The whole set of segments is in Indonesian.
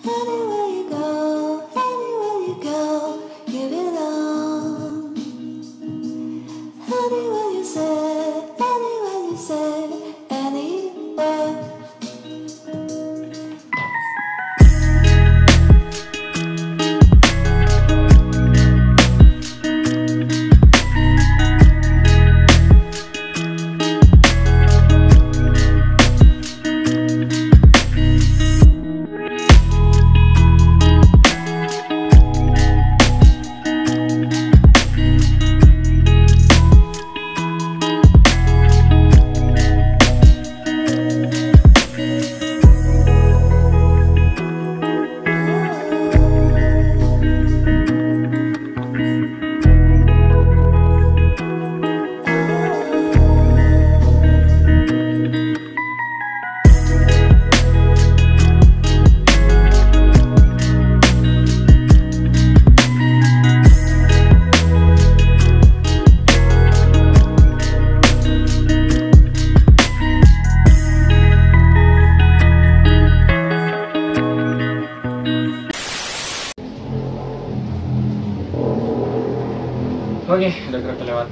Anywhere you go, you belong. Anywhere you say, anywhere. Oke, udah kereta lewat.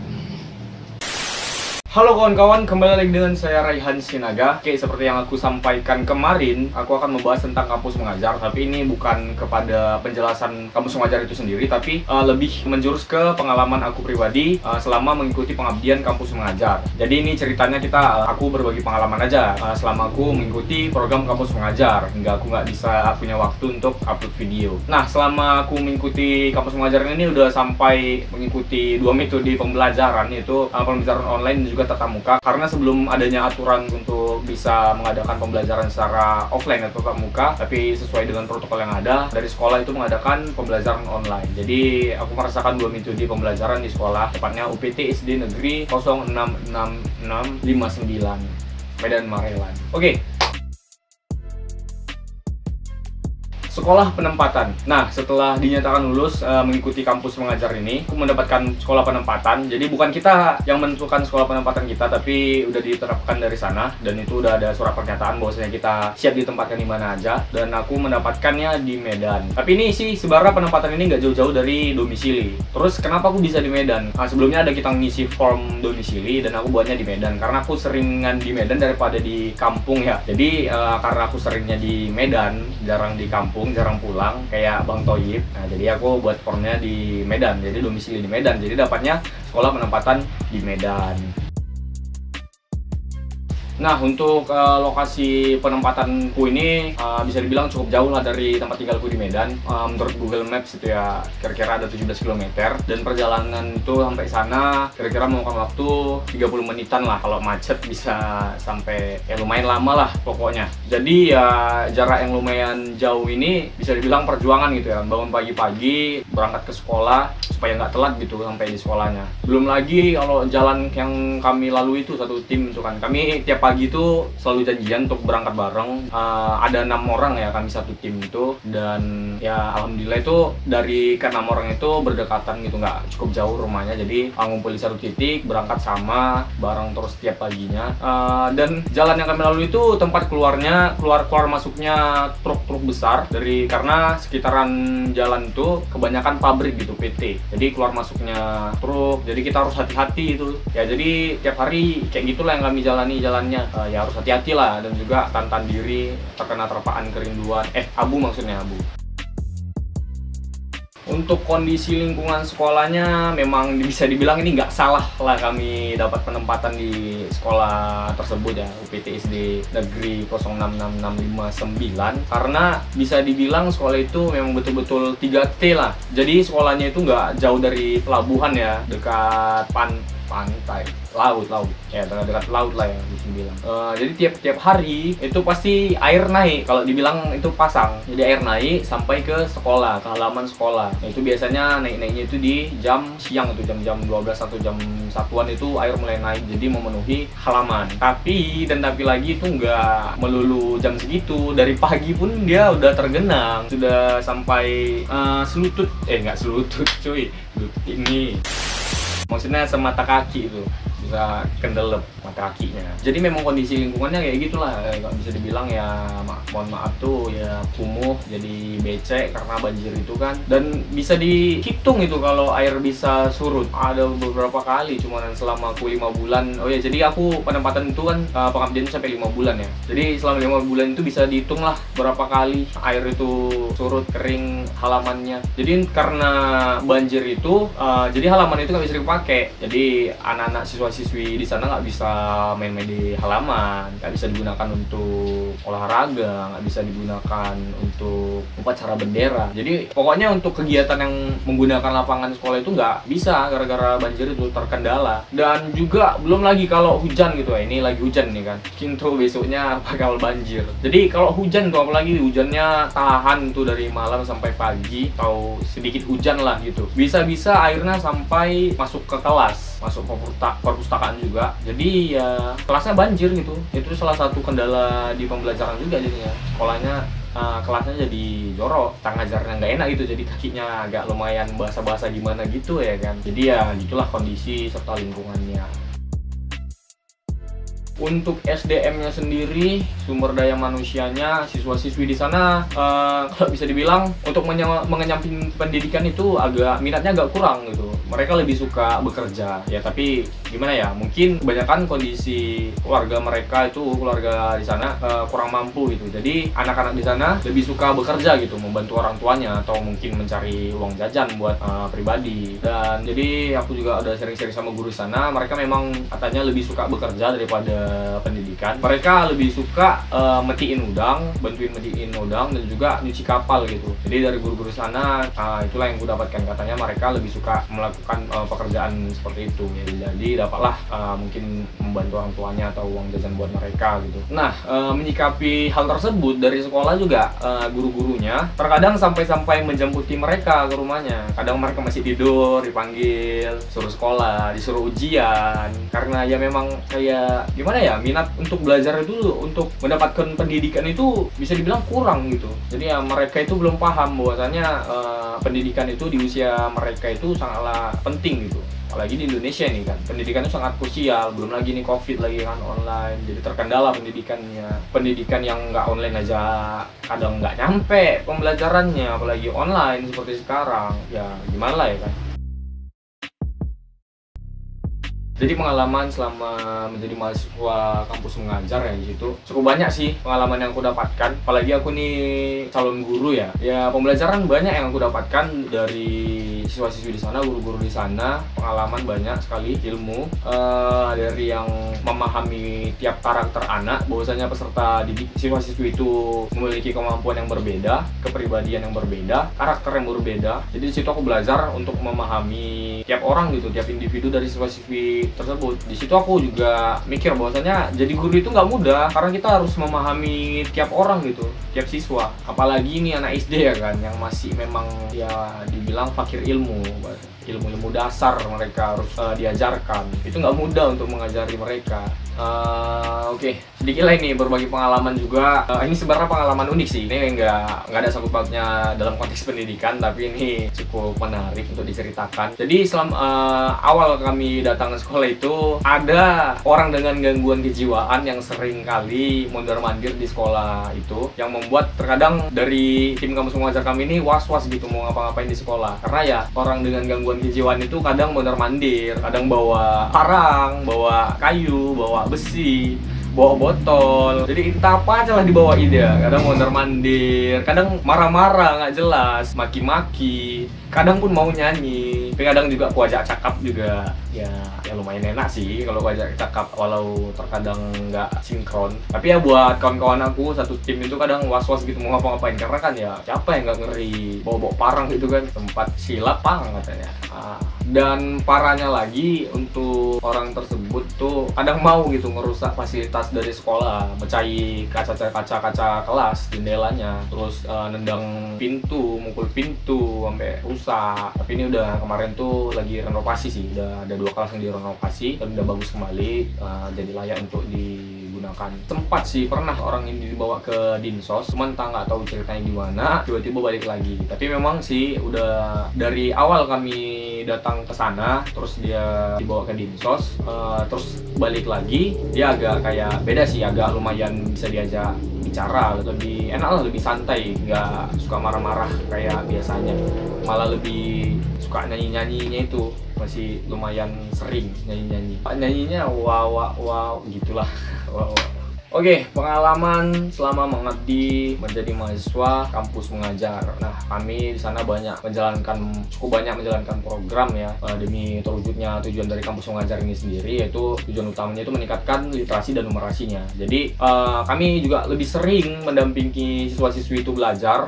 Halo kawan-kawan, kembali lagi dengan saya Raihan Sinaga. Oke, seperti yang aku sampaikan kemarin, aku akan membahas tentang kampus mengajar. Tapi ini bukan kepada penjelasan kampus mengajar itu sendiri, tapi lebih menjurus ke pengalaman aku pribadi selama mengikuti pengabdian kampus mengajar. Jadi ini ceritanya aku berbagi pengalaman aja selama aku mengikuti program kampus mengajar, hingga aku nggak bisa punya waktu untuk upload video. Nah, selama aku mengikuti kampus mengajar ini udah sampai mengikuti 2 metode pembelajaran, yaitu pembelajaran online dan juga tatap muka. Karena sebelum adanya aturan untuk bisa mengadakan pembelajaran secara offline atau tatap muka, tapi sesuai dengan protokol yang ada, dari sekolah itu mengadakan pembelajaran online. Jadi aku merasakan 2 metode pembelajaran di sekolah, tepatnya UPT SD Negeri 06659 Medan Marelan. Oke. Sekolah penempatan. Nah, setelah dinyatakan lulus mengikuti kampus mengajar ini, aku mendapatkan sekolah penempatan. Jadi bukan kita yang menentukan sekolah penempatan kita, tapi udah diterapkan dari sana, dan itu udah ada surat pernyataan bahwasanya kita siap ditempatkan di mana aja, dan aku mendapatkannya di Medan. Tapi ini sih sebenarnya penempatan ini nggak jauh-jauh dari domisili. Terus kenapa aku bisa di Medan? Nah, sebelumnya ada kita ngisi form domisili dan aku buatnya di Medan karena aku seringan di Medan daripada di kampung ya. Jadi karena aku seringnya di Medan, jarang di kampung, jarang pulang kayak Bang Toyib. Nah, jadi aku buat formnya di Medan, jadi domisili di Medan, jadi dapatnya sekolah penempatan di Medan. Nah, untuk lokasi penempatanku ini bisa dibilang cukup jauh lah dari tempat tinggalku di Medan. Menurut Google Maps itu ya kira-kira ada 17 km, dan perjalanan itu sampai sana kira-kira memakan waktu 30 menitan lah. Kalau macet bisa sampai lumayan lama lah pokoknya. Jadi ya jarak yang lumayan jauh ini bisa dibilang perjuangan gitu ya. Bangun pagi-pagi, berangkat ke sekolah supaya nggak telat gitu sampai di sekolahnya. Belum lagi kalau jalan yang kami lalui itu satu tim itu kan. Kami tiap pagi itu selalu janjian untuk berangkat bareng. Ada 6 orang ya kami satu tim itu, dan ya alhamdulillah itu dari ke 6 orang itu berdekatan gitu, nggak cukup jauh rumahnya. Jadi ngumpul di satu titik, berangkat sama bareng terus tiap paginya. Dan jalan yang kami lalui itu tempat keluar masuknya truk-truk besar, karena sekitaran jalan itu kebanyakan pabrik gitu, PT. Jadi keluar masuknya truk, jadi kita harus hati-hati itu ya. Jadi tiap hari kayak gitulah yang kami jalani jalannya. Ya harus hati-hati lah, dan juga tahan diri terkena terpaan kerinduan, abu maksudnya, abu. Untuk kondisi lingkungan sekolahnya memang bisa dibilang ini nggak salah lah kami dapat penempatan di sekolah tersebut ya, UPT SD Negeri 06659, karena bisa dibilang sekolah itu memang betul-betul 3T lah. Jadi sekolahnya itu nggak jauh dari pelabuhan ya, dekat pantai, laut ya, dekat laut lah ya bisa bilang. Jadi tiap hari itu pasti air naik, kalau dibilang itu pasang, jadi air naik sampai ke sekolah, ke halaman sekolah. Nah, itu biasanya naiknya itu di jam siang, itu jam 12 atau jam 1-an itu air mulai naik, jadi memenuhi halaman. Tapi lagi itu nggak melulu jam segitu, dari pagi pun dia udah tergenang, sudah sampai selutut, nggak selutut cuy, lutut ini, maksudnya semata kaki itu bisa kendelep mata kakinya. Jadi memang kondisi lingkungannya kayak gitulah, kalau bisa dibilang ya mohon maaf tuh ya kumuh, jadi becek karena banjir itu kan. Dan bisa dihitung itu kalau air bisa surut ada beberapa kali, cuman selama aku 5 bulan. Oh ya, jadi aku penempatan itu kan pengabdian sampai 5 bulan ya. Jadi selama 5 bulan itu bisa dihitung lah berapa kali air itu surut, kering halamannya. Jadi karena banjir itu jadi halaman itu nggak bisa dipakai. Jadi anak-anak siswa-siswi di sana nggak bisa main-main di halaman, nggak bisa digunakan untuk olahraga, nggak bisa digunakan untuk upacara bendera. Jadi pokoknya untuk kegiatan yang menggunakan lapangan sekolah itu nggak bisa gara-gara banjir itu terkendala. Dan juga belum lagi kalau hujan gitu ya, ini lagi hujan nih kan, Kinto besoknya bakal banjir. Jadi kalau hujan tuh, apalagi hujannya tahan tuh dari malam sampai pagi atau sedikit hujan lah gitu, bisa-bisa airnya sampai masuk ke kelas, masuk perpustakaan juga. Jadi ya kelasnya banjir gitu. Itu salah satu kendala di pembelajaran juga jadinya. Sekolahnya kelasnya jadi jorok, ngajarnya nggak enak gitu, jadi kakinya agak lumayan basah-basah gimana gitu ya kan. Jadi ya gitulah kondisi serta lingkungannya. Untuk SDM-nya sendiri, sumber daya manusianya, siswa-siswi di sana kalau bisa dibilang untuk mengenyam pendidikan itu minatnya agak kurang gitu. Mereka lebih suka bekerja ya, tapi gimana ya, mungkin kebanyakan kondisi keluarga mereka itu, keluarga di sana kurang mampu gitu. Jadi anak-anak di sana lebih suka bekerja gitu, membantu orang tuanya atau mungkin mencari uang jajan buat pribadi. Dan jadi aku juga udah sering-sering sama guru di sana, mereka memang katanya lebih suka bekerja daripada pendidikan. Mereka lebih suka metiin udang, bantuin metiin udang, dan juga nyuci kapal gitu. Jadi dari guru-guru sana itulah yang gue dapatkan, katanya mereka lebih suka melakukan pekerjaan seperti itu ya. Jadi dapatlah mungkin membantu orang tuanya atau uang jajan buat mereka gitu. Nah, menyikapi hal tersebut dari sekolah juga guru-gurunya terkadang sampai menjemputi mereka ke rumahnya. Kadang mereka masih tidur, dipanggil, suruh sekolah, disuruh ujian, karena ya memang kayak gimana ya, minat untuk belajar itu, untuk mendapatkan pendidikan itu bisa dibilang kurang gitu. Jadi ya mereka itu belum paham bahwasanya pendidikan itu di usia mereka itu sangatlah penting gitu. Apalagi di Indonesia nih kan, pendidikan itu sangat krusial. Belum lagi nih COVID lagi kan, online, jadi terkendala pendidikannya. Pendidikan yang nggak online aja kadang nggak nyampe pembelajarannya, apalagi online seperti sekarang. Ya gimana lah ya kan. Jadi pengalaman selama menjadi mahasiswa kampus mengajar ya di situ cukup banyak sih pengalaman yang aku dapatkan. Apalagi aku nih calon guru ya. Ya pembelajaran banyak yang aku dapatkan dari siswa-siswi di sana, guru-guru di sana. Pengalaman banyak sekali, ilmu dari yang memahami tiap karakter anak, bahwasanya peserta didik siswa-siswi itu memiliki kemampuan yang berbeda, kepribadian yang berbeda, karakter yang berbeda. Jadi di situ aku belajar untuk memahami tiap orang gitu, tiap individu dari siswa-siswi tersebut. Di situ aku juga mikir bahwasanya jadi guru itu nggak mudah, karena kita harus memahami tiap orang gitu, tiap siswa. Apalagi ini anak SD ya kan, yang masih memang ya dibilang fakir ilmu dasar mereka harus diajarkan. Itu nggak mudah untuk mengajari mereka. Oke, sedikit lah ini berbagi pengalaman juga. Ini sebenarnya pengalaman unik sih. Ini nggak ada sangkut pautnya dalam konteks pendidikan, tapi ini cukup menarik untuk diceritakan. Jadi selama awal kami datang ke sekolah itu, ada orang dengan gangguan kejiwaan yang sering kali mondar-mandir di sekolah itu, yang membuat terkadang dari tim kampus mengajar kami ini was-was gitu mau ngapa-ngapain di sekolah. Karena ya orang dengan gangguan kejiwaan itu kadang mondar-mandir, kadang bawa parang, bawa kayu, bawa besi, bawa botol. Jadi entah apa aja lah dibawa ide. Kadang mondar-mandir, kadang marah-marah nggak jelas, maki-maki, kadang pun mau nyanyi. Tapi kadang juga aku ajak cakap juga. Ya lumayan enak sih kalau aku ajak cakap, walau terkadang nggak sinkron. Tapi ya buat kawan-kawan aku satu tim itu kadang was-was gitu mau ngapa-ngapain, karena kan ya siapa yang nggak ngeri bawa-bawa parang gitu kan, tempat silap pang katanya. Dan parahnya lagi untuk orang tersebut tuh kadang mau gitu ngerusak fasilitas dari sekolah, mecahi kaca kelas, jendelanya, terus nendang pintu, mukul pintu sampai rusak. Tapi ini udah kemarin tuh lagi renovasi sih, udah ada 2 kelas yang direnovasi dan udah bagus kembali, jadi layak untuk digunakan digunakan. Sempat sih pernah orang ini dibawa ke Dinsos, cuman nggak tahu ceritanya gimana, tiba-tiba balik lagi. Tapi memang sih udah dari awal kami datang ke sana, terus dia dibawa ke Dinsos, terus balik lagi. Dia agak kayak beda sih, agak lumayan bisa diajak bicara, lebih enak lah, lebih santai, nggak suka marah-marah kayak biasanya, malah lebih suka nyanyi-nyanyinya itu masih lumayan sering nyanyinya wow gitulah. Wow. Oke, pengalaman selama mengabdi menjadi mahasiswa kampus mengajar. Nah, kami di sana cukup banyak menjalankan program ya, demi terwujudnya tujuan dari kampus mengajar ini sendiri, yaitu tujuan utamanya itu meningkatkan literasi dan numerasinya. Jadi kami juga lebih sering mendampingi siswa-siswi itu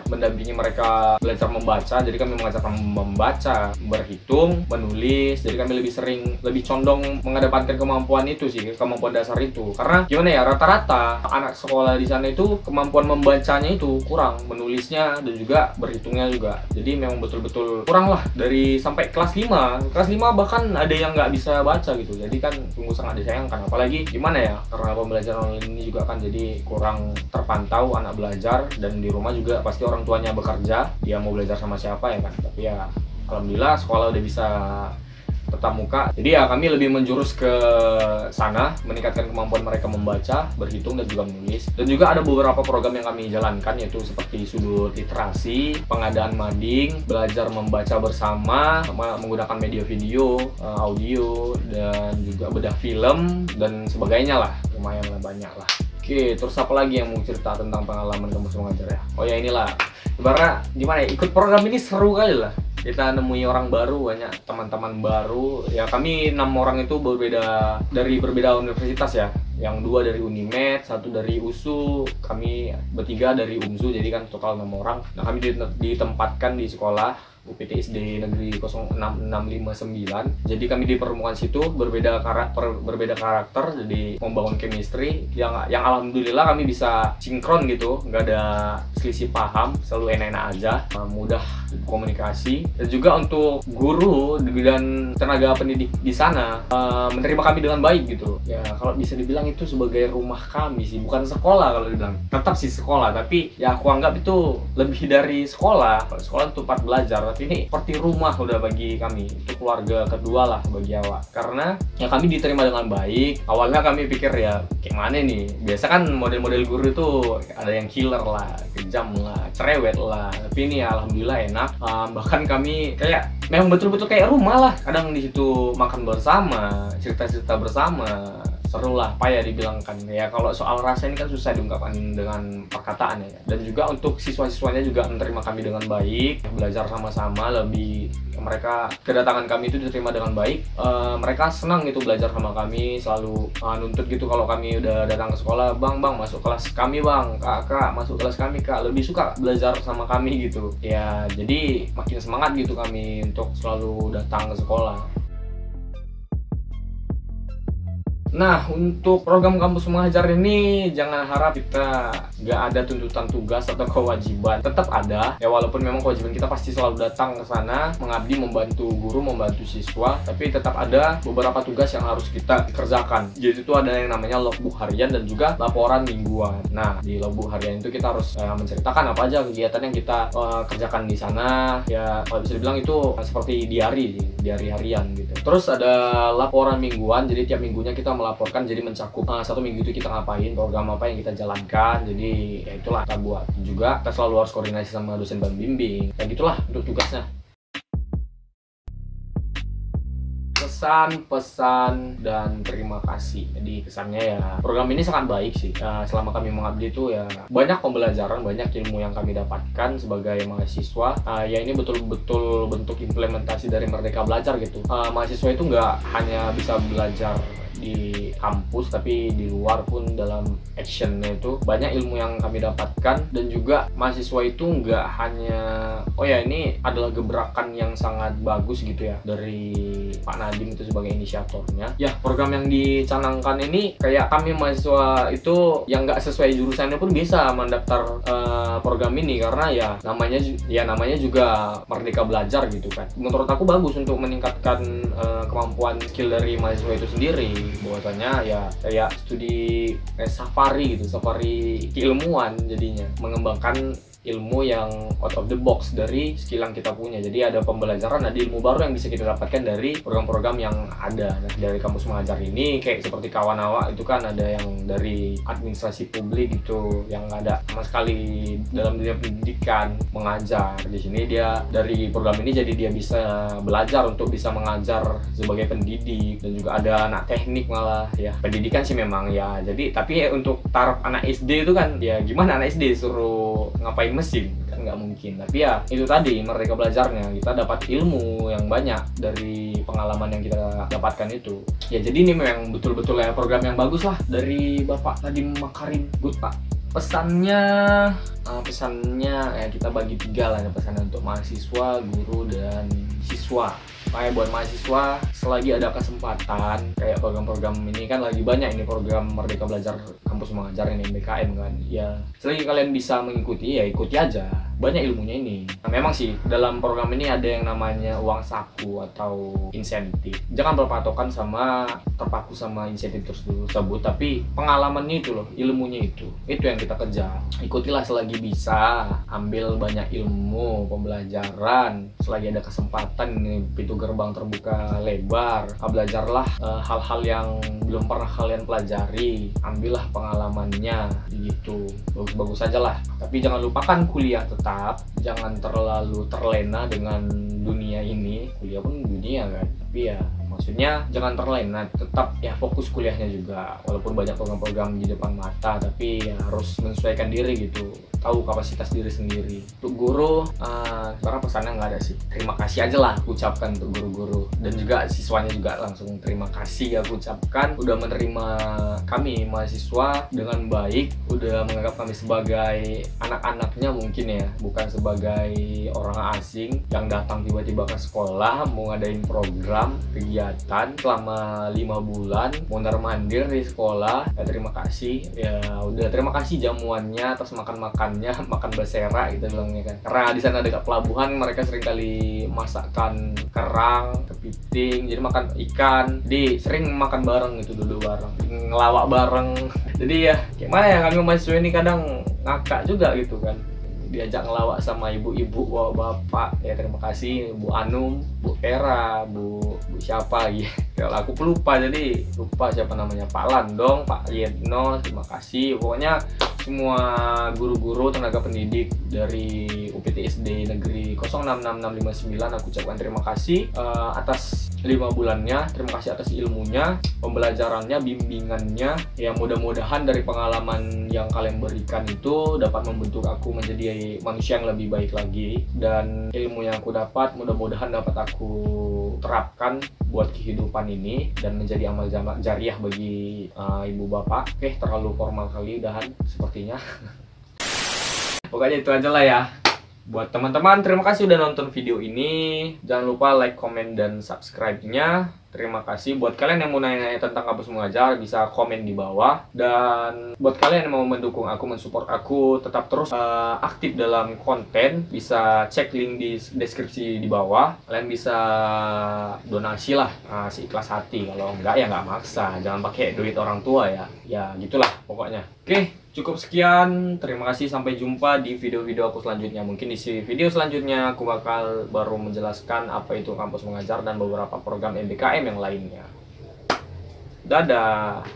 mendampingi mereka belajar membaca. Jadi kami mengajarkan membaca, berhitung, menulis. Jadi kami lebih condong mengedepankan kemampuan itu sih, kemampuan dasar itu. Karena gimana ya, rata-rata anak sekolah di sana itu kemampuan membacanya itu kurang, menulisnya dan juga berhitungnya juga. Jadi memang betul-betul kurang lah, dari sampai kelas 5 bahkan ada yang nggak bisa baca gitu. Jadi kan sungguh sangat disayangkan. Apalagi gimana ya, karena pembelajaran online ini juga kan jadi kurang terpantau anak belajar, dan di rumah juga pasti orang tuanya bekerja, dia mau belajar sama siapa ya kan. Tapi ya alhamdulillah sekolah udah bisa tetap muka. Jadi ya kami lebih menjurus ke sana, meningkatkan kemampuan mereka membaca, berhitung, dan juga menulis. Dan juga ada beberapa program yang kami jalankan, yaitu seperti sudut literasi, pengadaan mading, belajar membaca bersama, menggunakan media video, audio, dan juga bedah film, dan sebagainya lah. Lumayan lah, banyak lah. Oke, terus apa lagi yang mau cerita tentang pengalaman kampus mengajar ya? Oh ya, inilah, ibaratnya gimana ya, ikut program ini seru kali lah. Kita nemui orang baru, banyak teman-teman baru. Ya kami 6 orang itu dari berbeda universitas ya. Yang 2 dari Unimed, 1 dari USU, kami bertiga dari UMSU, jadi kan total 6 orang. Nah, kami ditempatkan di sekolah UPTSD Negeri 06659. Jadi kami dipertemukan situ, berbeda karakter, jadi membangun chemistry yang alhamdulillah kami bisa sinkron gitu, nggak ada selisih paham, selalu enak-enak aja, mudah komunikasi. Dan juga untuk guru dan tenaga pendidik di sana menerima kami dengan baik gitu. Ya kalau bisa dibilang itu sebagai rumah kami sih, bukan sekolah. Kalau dibilang tetap sih sekolah, tapi ya aku anggap itu lebih dari sekolah. Kalau sekolah itu tempat belajar, tapi ini seperti rumah udah bagi kami, itu keluarga kedua lah bagi awak. Karena ya kami diterima dengan baik. Awalnya kami pikir ya kayak mana nih, biasa kan model-model guru itu ada yang killer lah, kejam lah, cerewet lah. Tapi ini ya alhamdulillah enak. Bahkan kami kayak memang betul-betul kayak rumah lah. Kadang di situ makan bersama, cerita-cerita bersama, seru lah, apa ya dibilangkan ya. Kalau soal rasa ini kan susah diungkapkan dengan perkataan ya. Dan juga untuk siswa-siswanya juga menerima kami dengan baik, belajar sama-sama. Mereka kedatangan kami itu diterima dengan baik. Mereka senang gitu belajar sama kami, selalu nuntut gitu kalau kami udah datang ke sekolah, bang masuk kelas kami, bang kak masuk kelas kami, kak. Lebih suka belajar sama kami gitu ya. Jadi makin semangat gitu kami untuk selalu datang ke sekolah. Nah, untuk program kampus mengajar ini jangan harap kita nggak ada tuntutan tugas atau kewajiban. Tetap ada, ya walaupun memang kewajiban kita pasti selalu datang ke sana, mengabdi, membantu guru, membantu siswa. Tapi tetap ada beberapa tugas yang harus kita kerjakan. Jadi itu ada yang namanya logbook harian dan juga laporan mingguan. Nah, di logbook harian itu kita harus menceritakan apa aja kegiatan yang kita kerjakan di sana. Ya, kalau bisa dibilang itu seperti diary harian gitu. Terus ada laporan mingguan, jadi tiap minggunya kita melaporkan, jadi mencakup satu minggu itu kita ngapain, program apa yang kita jalankan. Jadi ya itulah kita buat. Juga kita selalu harus koordinasi sama dosen pembimbing. Ya gitulah untuk tugasnya. Pesan dan terima kasih. Jadi kesannya ya program ini sangat baik sih. Selama kami mengabdi itu ya banyak pembelajaran, banyak ilmu yang kami dapatkan sebagai mahasiswa. Ya ini betul-betul bentuk implementasi dari Merdeka Belajar gitu. Mahasiswa itu nggak hanya bisa belajar di kampus, tapi di luar pun dalam actionnya itu banyak ilmu yang kami dapatkan. Dan juga mahasiswa itu nggak hanya ini adalah gebrakan yang sangat bagus gitu ya dari Pak Nadiem itu sebagai inisiatornya. Ya program yang dicanangkan ini kayak kami mahasiswa itu yang nggak sesuai jurusannya pun bisa mendaftar program ini, karena ya namanya juga Merdeka Belajar gitu kan. Menurut aku bagus untuk meningkatkan kemampuan skill dari mahasiswa itu sendiri. bahwasanya ya kayak studi safari gitu, safari keilmuan jadinya, mengembangkan ilmu yang out of the box dari skill yang kita punya. Jadi ada pembelajaran, ada ilmu baru yang bisa kita dapatkan dari program-program yang ada. Nah, dari kampus mengajar ini kayak seperti kawan awak itu kan ada yang dari administrasi publik gitu, yang ada sama sekali dalam dunia pendidikan mengajar. Di sini dia dari program ini jadi dia bisa belajar untuk bisa mengajar sebagai pendidik, dan juga ada anak teknik malah ya. Pendidikan sih memang ya. Jadi tapi untuk taraf anak SD itu kan ya gimana, anak SD suruh ngapain mesin kan nggak mungkin. Tapi ya itu tadi, merdeka belajarnya, kita dapat ilmu yang banyak dari pengalaman yang kita dapatkan itu ya. Jadi ini memang betul-betul ya program yang bagus lah dari Bapak Nadiem Makarim. Good Pak. Pesannya ya kita bagi 3 lah ya pesannya untuk mahasiswa, guru, dan siswa. Kayak buat mahasiswa, selagi ada kesempatan kayak program-program ini kan lagi banyak ini program Merdeka Belajar Kampus Mengajar ini, MBKM kan ya, selagi kalian bisa mengikuti ya ikuti aja, banyak ilmunya ini. Nah, memang sih dalam program ini ada yang namanya uang saku atau insentif. Jangan berpatokan sama terpaku sama insentif tersebut, tapi pengalamannya itu loh, ilmunya itu yang kita kejar. Ikutilah selagi bisa, ambil banyak ilmu pembelajaran selagi ada kesempatan. Ini pintu gerbang terbuka lebar. Belajarlah hal-hal yang belum pernah kalian pelajari, ambillah pengalamannya gitu, bagus-bagus aja lah. Tapi jangan lupakan kuliah, tetap jangan terlalu terlena dengan dunia ini. Kuliah pun dunia kan, tapi ya maksudnya jangan terlena, tetap ya fokus kuliahnya juga. Walaupun banyak program-program di depan mata, tapi ya harus menyesuaikan diri gitu, tahu kapasitas diri sendiri. Untuk guru, sekarang pesannya nggak ada sih. Terima kasih aja lah aku ucapkan untuk guru-guru, dan juga siswanya juga langsung terima kasih aku ucapkan udah menerima kami mahasiswa dengan baik, udah menganggap kami sebagai anak-anaknya mungkin ya, bukan sebagai orang asing yang datang tiba-tiba ke sekolah mau ngadain program kegiatan selama 5 bulan mondar-mandir di sekolah. Ya terima kasih ya, udah terima kasih jamuannya atas makan-makannya, makan basera gitu bilangnya kan, karena di sana dekat pelabuhan mereka sering kali masakkan kerang, kepiting, jadi makan ikan, jadi sering makan bareng gitu, dulu bareng, ngelawak bareng. Jadi ya gimana ya, kami mahasiswa ini kadang ngakak juga gitu kan, diajak ngelawak sama ibu-ibu, bapak ya terima kasih, Bu Anum, Bu Vera, Bu siapa gitu. Kalau aku pelupa, jadi lupa siapa namanya, Pak Landong, Pak Yetno, terima kasih. Pokoknya semua guru-guru tenaga pendidik dari UPTSD Negeri 066659 aku ucapkan terima kasih atas 5 bulannya, terima kasih atas ilmunya, pembelajarannya, bimbingannya. Ya mudah-mudahan dari pengalaman yang kalian berikan itu dapat membentuk aku menjadi manusia yang lebih baik lagi, dan ilmu yang aku dapat mudah-mudahan dapat aku terapkan buat kehidupan ini dan menjadi amal jariah bagi ibu bapak. Oke, terlalu formal kali udahan sepertinya. Pokoknya itu aja lah ya. Buat teman-teman, terima kasih udah nonton video ini. Jangan lupa like, comment, dan subscribe-nya. Terima kasih. Buat kalian yang mau nanya-nanya tentang kampus mengajar, bisa komen di bawah. Dan buat kalian yang mau mendukung aku, mensupport aku, tetap terus aktif dalam konten, bisa cek link di deskripsi di bawah. Kalian bisa donasi lah, seikhlas hati. Kalau enggak ya nggak maksa. Jangan pakai duit orang tua ya. Ya gitulah pokoknya. Oke, cukup sekian. Terima kasih, sampai jumpa di video-video aku selanjutnya. Mungkin di video selanjutnya aku bakal baru menjelaskan apa itu kampus mengajar dan beberapa program MBKM yang lainnya. Dadah.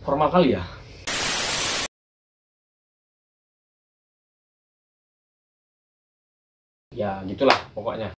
Formal kali ya. Ya gitulah pokoknya.